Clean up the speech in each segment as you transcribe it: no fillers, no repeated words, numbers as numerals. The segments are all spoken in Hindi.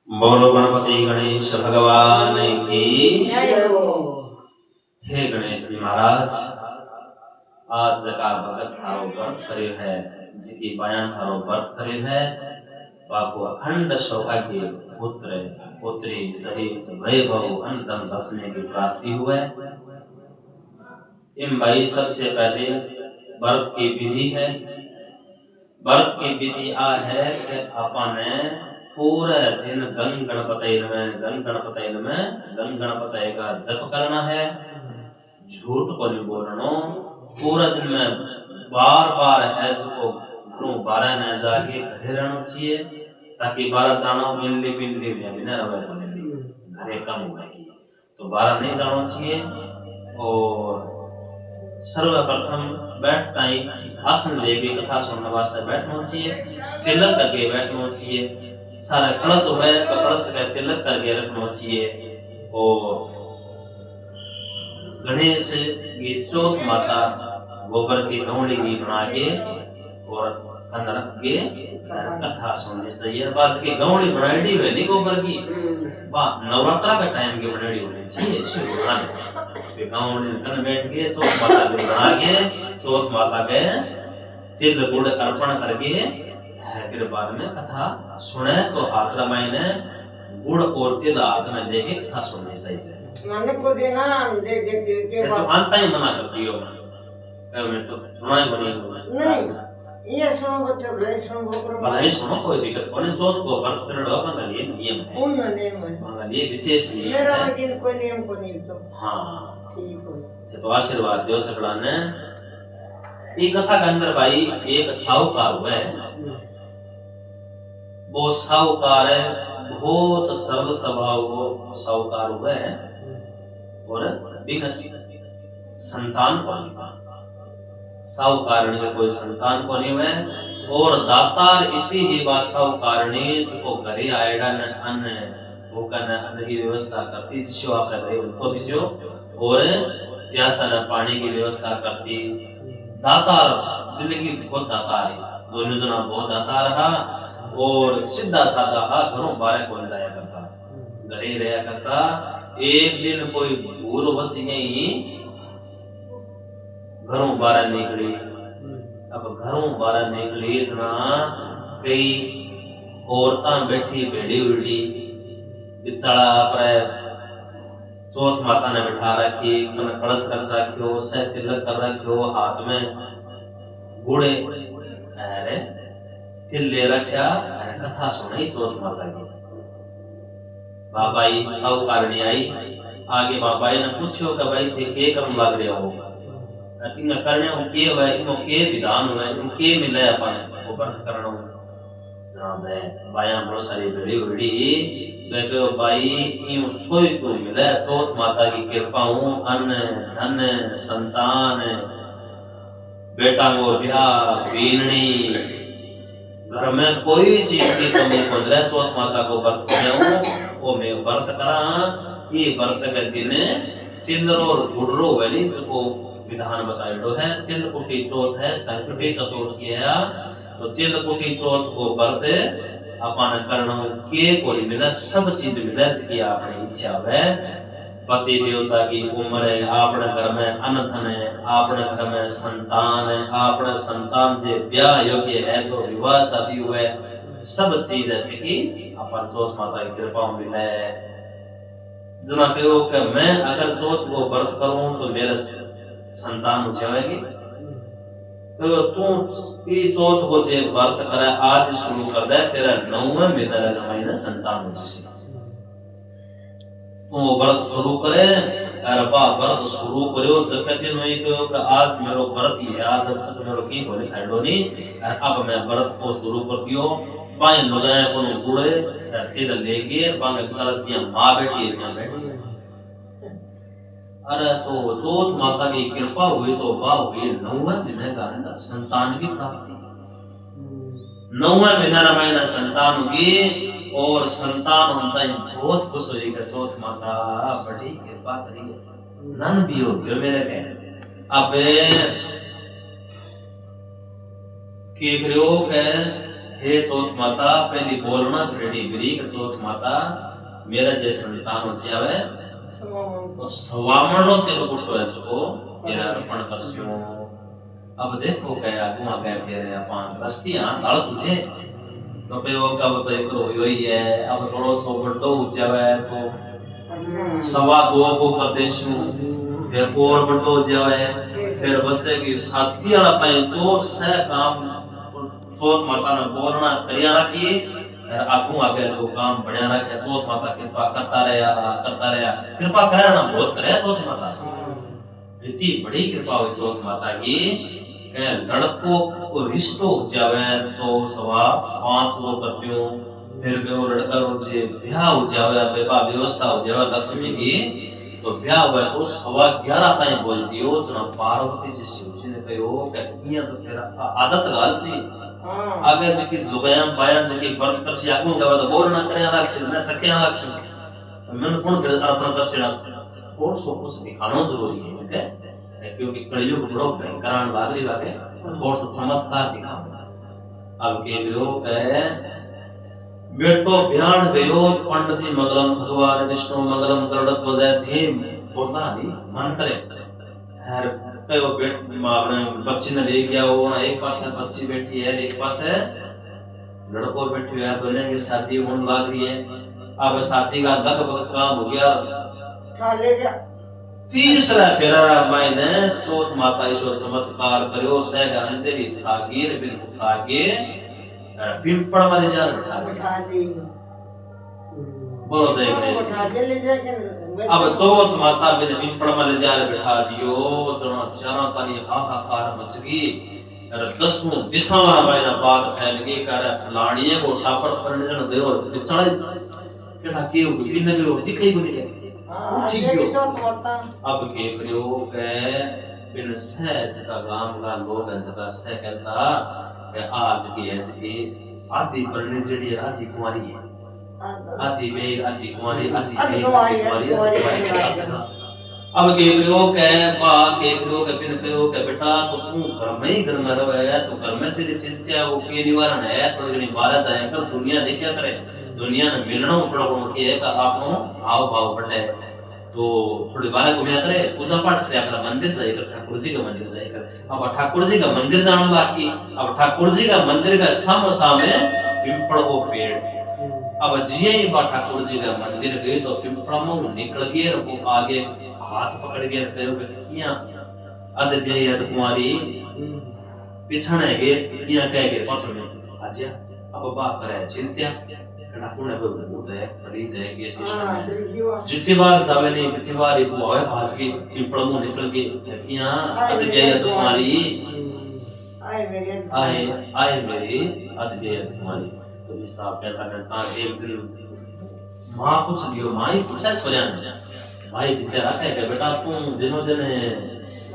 बोलो गणपति गणेश भगवान की जय हो। हे गणेश जी महाराज, आज का भगत थारो व्रत करे है, जिकी बयान थारो व्रत करे है, बाको अखंड सौभाग्य पुत्र पुत्री सहित वैभव अंतम बसने की प्राप्ति हुए। इन भाई सबसे पहले व्रत की विधि है। व्रत की विधि आ है कि अपने पूरे दिन गण गणपति का जप करना है, झूठ को नहीं बोलना। पूरे दिन में बार बार है जो घरों बारह न जाके घरे रहना चाहिए, ताकि बारह जाना मिलने मिलने में भी न रहे बने घरे कम होगी, तो बारह नहीं जाना चाहिए। और सर्वप्रथम बैठता ही आसन लेके कथा सुनने वास्ते बैठना चाहिए, तिलक करके बैठना चाहिए। सारा कलश है तो कलश का तिलक करके रखना चाहिए। और गणेश की चौथ माता गोबर की गौड़ी की बना के और अंदर रख के कथा सुननी चाहिए। बाज की गौड़ी बनाई हुई नहीं गोबर की, नवरात्रा का टाइम की बनाई होनी चाहिए। शुरू गौड़ी कन बैठ के चौथ माता को बना के चौथ माता के तिल गुड़ अर्पण करके फिर बाद में कथा सुने। तो हाथ रमायने गुड़ और तिल हाथ में लेके कथा सुननी चाहिए। मन को देना दे के तो अंत ही मना कर दियो मैं तो सुना ही बनी नहीं, ये सुनो बच्चों भले सुनो बोकरो भले सुनो, कोई दिक्कत नहीं। चौथ को व्रत कर लो, मंगलिए नियम है, उन नियम है, मंगलिए विशेष नियम मेरा है। लेकिन कोई नियम को नहीं तो हाँ ठीक हो। तो आशीर्वाद दियो सकड़ा ने। ये कथा के अंदर भाई एक साहूकार हुआ है। वो साहूकार है, बहुत सरल स्वभाव को साहूकार हुआ है और बिना संतान को नहीं। साहूकार ने कोई संतान को नहीं हुए और दातार इतनी ही बात साहूकार ने जो घरे आएगा न अन्न भूखा न अन्न की व्यवस्था करती, जिसको आप कहते हैं उनको भी जो, और प्यासा न पानी की व्यवस्था करती। दातार दिल की बहुत दातार है, दोनों जना बहुत दातार रहा और सीधा साधा हा, घरों बारे कौन जाया करता, घरे रहा करता। एक दिन कोई भूल बस नहीं घरों बारह निकली। अब घरों बारह निकली जना कई औरतां बैठी भेड़ी उड़ी बिचारा पर चौथ माता ने बिठा रखी, कलश रख रखियो, सह तिलक कर रखियो, हाथ में गुड़े अरे तिल ले रखा, कथा सुनाई चौथ माता की। बाबाई साहूकारणी आई आगे, बाबाई ने पूछो कि भाई थे के कर्म लाग रहे हो, इनमें करने हो के हुआ, इनको के विधान हुआ, इनको के मिले अपन वो व्रत करना जनाब है। बाया बहुत सारी बड़ी बड़ी बेटे भाई यूं सोई को मिले चौथ माता की कृपा हूं, अन्न धन संतान बेटा को ब्याह बीननी घर में कोई चीज की कमी को रहे, चौथ माता को व्रत करूं वो मैं व्रत करा। ये व्रत के दिन तिल और गुड़रो वाली जो विधान बताइडो है। तिल कुटी चौथ है, संकटी चतुर्थी है, तो तिल कुटी चौथ को व्रत अपन करना के कोई मिले, सब चीज मिले जिसकी आपने इच्छा है। पति देवता की उम्र है, आपने घर में अन्न धन है, आपने घर में संतान है, आपने संतान से ब्याह योग्य है तो विवाह शादी हुए, सब चीज है कि अपन चौथ माता की कृपा मिले। जना कहो कि मैं अगर चौथ को व्रत करूं तो मेरे संतान हो जाएगी, तो तू ये चौथ को जे व्रत करे आज शुरू कर दे, तेरा 9वें महीने संतान हो जिसे तो व्रत शुरू करे। अरे बा व्रत शुरू करो जब दिन नहीं कहो कि आज मेरो व्रत ही है, आज अब तक मेरो की कोनी खाइडो नहीं, अब मैं व्रत को शुरू कर दियो। बाएं लगाए कोनो गुड़े तिल लेके बांगे सारा जिया मां बैठी है ना बैठी। अरे तो चौथ माता की कृपा हुई तो वाह हुई, 9वें महीने का अंदर संतान की प्राप्ति, 9वें महीना संतान होगी और संतान होता है बहुत खुश होगी कि चौथ माता बड़ी कृपा करी, नन भी हो गयो मेरे पे। अब के प्रयोग है हे चौथ माता पहली बोलना रेडी बिरी के चौथ माता मेरा जे संतान हो जावे तो सवामण रो तेरो पुटो है सो तेरा अर्पण करस्यो। अब देखो क्या आगुआ क्या फिर अपन रस्तियां डाल तुझे तो पे वो का तो एक रो ही है। अब थोड़ो सो बड़ो हो जावे तो सवा दो को प्रदेश में फिर और बड़ो हो जावे फिर बच्चे की साथी वाला टाइम तो सह काम चौथ माता ने बोलना करिया रखी आगू आगे जो काम बढ़िया रखे चौथ माता कृपा करता रहा कृपा करे ना बहुत करे चौथ माता इतनी बड़ी कृपा हुई चौथ माता की लड़कों को रिश्तो हो जावे तो सवा 5 वो करतियो फिर वो लड़का रो जे ब्याह हो जावे बेबा व्यवस्था हो जावे लक्ष्मी की तो ब्याह हुआ तो 11:15 ताई बोलती हो जो पार्वती जी शिव जी ने कहो कि तो फिर आदत गाल सी आगे जी की लुगाया बाया जी की व्रत कर सी आगू गवा तो बोल ना करे लक्ष्मी मैं थके लक्ष्मी मैंने कौन अर्पण कर सी और सो कुछ दिखाना जरूरी है क्योंकि कलयुग बड़ो भयंकर लाग रही बात है थोड़ा सा चमत्कार दिखाओ। अब के लोग है बेटो बयान गयो पंडित जी मंगलम भगवान विष्णु मंगलम गरुड़ ध्वजा जी बोला नहीं मंत्र हर कयो बेट आपने बच्ची ने ले गया वो एक पास है बच्ची बैठी है एक पास है लड़को बैठी है दोनों की शादी होने लग रही है। अब शादी का लगभग काम हो गया ले गया तीसरा फेरा मैंने चौथ माता ईश्वर चमत्कार करो सह गहन तेरी छागीर बिन उठा के पिंपल वाले जार बिठा दी बोलो जय गणेश। अब चौथ माता बिन पिंपल वाले जार बिठा दियो जना चरण तनी हाहाकार मच गई अरे 10 दिशा में मैंने बात फैल गई कर फलाणीए को ठापर करने जन देव पिछड़े केटा के हो बिन गयो दिखाई गुनी अब के प्रयोग है बिन सहज का गांव का लोग जगह सह कहता कि आज की आदि परने जड़ी आदि कुमारी है आदि वे आदि कुमारी आदि कुमारी अब के प्रयोग है बा के प्रयोग बिन प्रयोग है बेटा तो तू घर में ही घर में रहे तो घर में तेरी चिंता वो के निवारण है थोड़ी घनी बाहर जाए कर दुनिया देखा करे दुनिया ने मिलना पड़ा कि है का आपनो भाव भाव बढ़े तो थोड़ी बाहर घूमया करे पूजा पाठ करे अपना मंदिर जाए कर ठाकुर जी का मंदिर जाए कर। अब ठाकुर जी का मंदिर जाने बाकी अब ठाकुर जी का मंदिर का सामने पिंपल को पेड़ अब जिये ही बा ठाकुर जी का मंदिर गए तो पिंपल में निकल गए और वो आगे हाथ पकड़ के पैरों पे किया अद गई अद कुमारी पिछने गए किया कह के पाछो में आजा अब बा करे चिंता कना पुणे बहुत है खरीद है के सिस्टम जितनी बार जावे नहीं कितनी बार एक होए भाज के पिंपल में निकल के किया अद गई अद कुमारी आए मेरी अद गई अद कुमारी तो हिसाब कहता एक दिन मां पूछ लियो मां ही पूछा सोया भाई जिते रखे कि बेटा तू दिनों दिन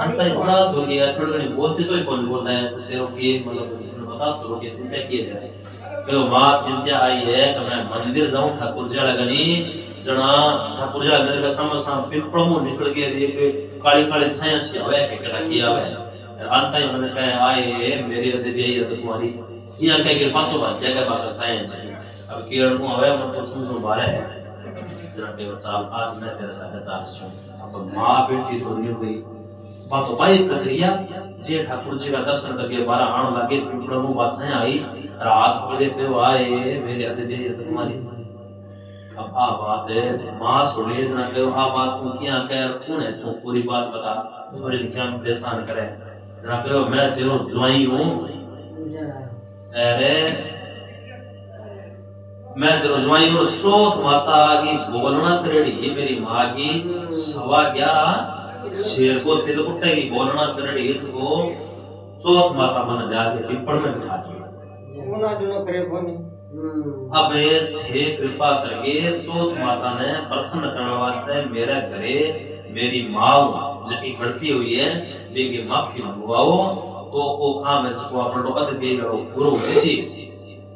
अंत ही उदास हो गया थोड़ी घनी बोलती तो ही कौन बोल रहा है तो तेरे की मतलब बता शुरू की चिंता किए जाए तो मां चिंता आई है कि मैं मंदिर जाऊं ठाकुर जी लगनी जना ठाकुर जी मंदिर का सामने पिंपल मुंह निकल के एक काली काली छाया सी हवे के कटा किया है अंत ही मैंने कहा आए मेरी देवी है तो तुम्हारी यहां कह के 500 बात जगह बात छाया सी अब केरल को हवे मतलब समझो बारे है जरा पे चाल आज मैं तेरे साथ चाल सुन अब मां बेटी दोनों गई बात भाई प्रक्रिया जे ठाकुर जी का दर्शन करके 12 आण लगे पिंपल मुंह बात छाया आई रात पड़े पे आए मेरे अतिथि है तुम्हारी अब आ बात है मां सुने जना कहो आ बात तू क्या कह कौन है तू पूरी बात बता थोड़ी क्या परेशान करे जना कहो मैं तेरो जुआई हूं अरे मैं तेरो जुआई हूं चौथ माता की बोलना करेड़ी मेरी मां की 11:15 शेर को तिल कुत्ते की बोलना करेड़ी इसको चौथ माता मन जाके पिंपल में बिठा दिया अब हे कृपा करके चौथ माता ने प्रसन्न करने वास्ते मेरे घरे मेरी मां जकी बढ़ती हुई है बेगी माफी मंगवाओ तो वो काम है जिसको अपन लोग अद गई करो पूरा जिसी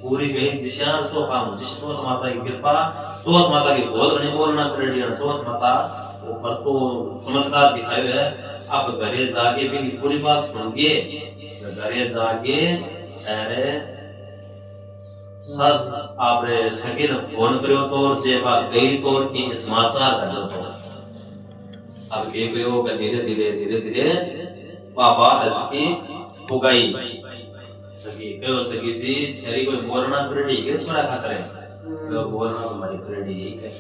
पूरी गई जिसियां सो काम जिस चौथ माता की कृपा चौथ माता की बहुत बड़ी बोलना करेड़ी चौथ माता ऊपर तो चमत्कार दिखाए है। अब घरे जाके भी पूरी बात सुन के घरे जाके अरे सर आपने सगे फोन करो तो जे बात गई तो कि समाचार कर दो अब के कहो कि धीरे धीरे बाबा हज की हो गई सगी कहो सगी जी तेरी कोई बोलना परेडी के छोरा खातर है तो बोलना तुम्हारी परेडी है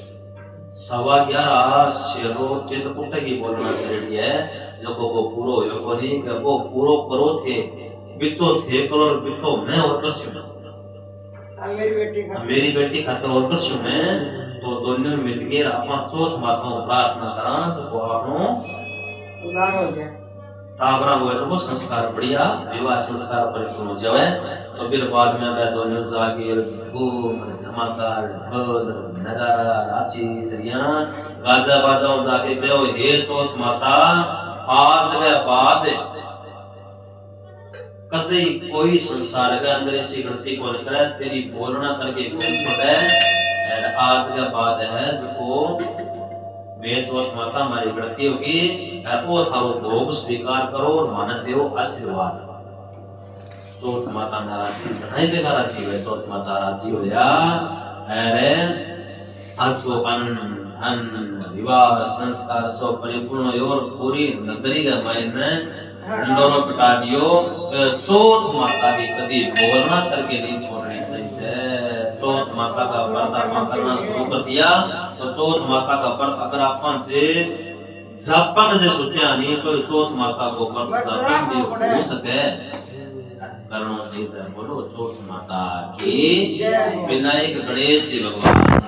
11:15 शेरो चित पुट की बोलना परेडी है जो को पूरो हो कोनी के वो पूरो करो थे बितो थे कलर बितो मैं और कसम मेरी बेटी खातर और कसम मैं तो दोनों मिलके अपना चौथ माता प्रार्थना करा जो आपनो उदार हो जाए ताबरा हुआ तो संस्कार बढ़िया विवाह संस्कार परिपूर्ण हो जाए तो फिर बाद में वे दोनों जाके धूम धमाका ढोल नगारा नाची स्त्रियां गाजा बाजा जाके कहो हे चौथ माता आज के बाद कभी कोई संसार के अंदर ऐसी गलती को करे तेरी बोलना करके कौन छोड़े और आज के बाद है जो मैं चौथ माता हमारी गलती होगी वो थारो भोग स्वीकार करो और मानत देव आशीर्वाद चौथ माता नाराजी कहीं पे नाराजी है चौथ माता राजी हो जा अरे आज सो अन विवाह संस्कार सो परिपूर्ण और पूरी नगरी का मायने अंदरों पिटा दियो चौथ माता की कभी बोलना करके नहीं छोड़नी चाहिए चौथ माता का व्रत आप करना शुरू कर दिया तो चौथ माता का व्रत अगर अपन से जापन जे सोचा नहीं तो चौथ माता को व्रत जापन हो सके करना चाहिए बोलो चौथ माता की विनायक गणेश जी भगवान